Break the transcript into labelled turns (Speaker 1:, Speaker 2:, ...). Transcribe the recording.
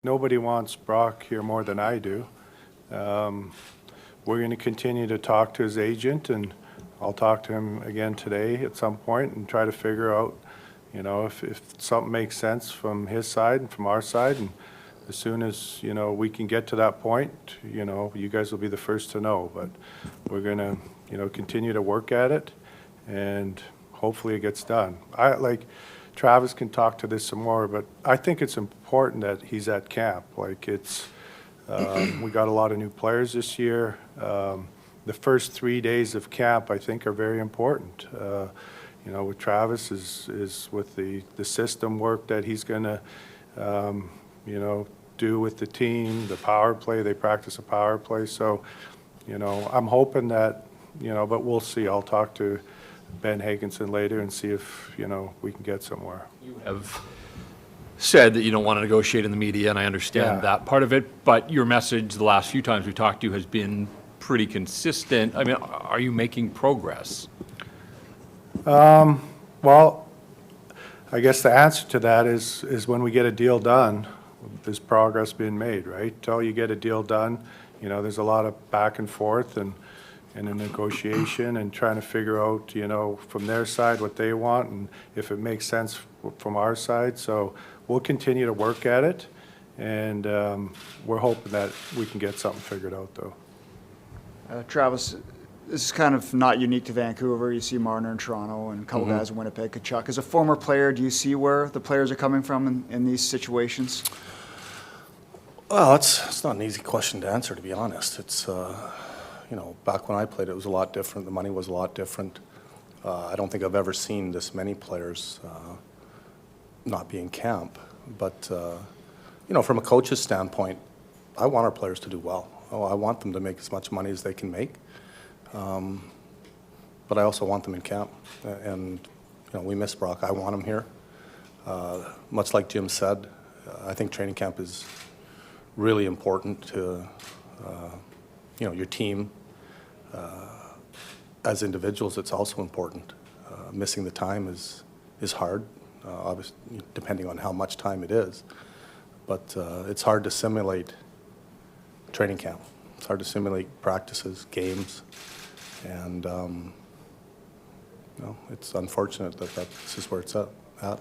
Speaker 1: Nobody wants Brock here more than I do. We're going to continue to talk to his agent, and I'll talk to him again today at some point and try to figure out, if something makes sense from his side and from our side. And as soon as, we can get to that point, you guys will be the first to know. But we're going to, continue to work at it, and hopefully it gets done. Travis can talk to this some more, but I think it's important that he's at camp. We got a lot of new players this year. The first 3 days of camp, I think, are very important. With Travis is with the system work that he's going to, do with the team, the power play. They practice a power play. So, I'm hoping that, but we'll see. I'll talk to Ben Hagenson later and see if, we can get somewhere.
Speaker 2: You have said that you don't want to negotiate in the media, and I understand that part of it, but your message the last few times we've talked to you has been pretty consistent. I mean, are you making progress?
Speaker 1: Well, I guess the answer to that is when we get a deal done, there's progress being made, right? Till you get a deal done, there's a lot of back and forth and a negotiation and trying to figure out, from their side what they want and if it makes sense from our side. So we'll continue to work at it, and we're hoping that we can get something figured out, though.
Speaker 3: Travis, this is kind of not unique to Vancouver. You see Marner in Toronto and a couple guys in Winnipeg. Kachuk, as a former player, do you see where the players are coming from in these situations?
Speaker 4: Well, it's not an easy question to answer, to be honest. It's, back when I played, it was a lot different. The money was a lot different. I don't think I've ever seen this many players not be in camp. But, from a coach's standpoint, I want our players to do well. I want them to make as much money as they can make. But I also want them in camp. And, we miss Brock. I want him here. Much like Jim said, I think training camp is really important to, your team. As individuals, it's also important. Missing the time is hard, obviously, depending on how much time it is. But it's hard to simulate training camp. It's hard to simulate practices, games, and it's unfortunate that this is where it's at.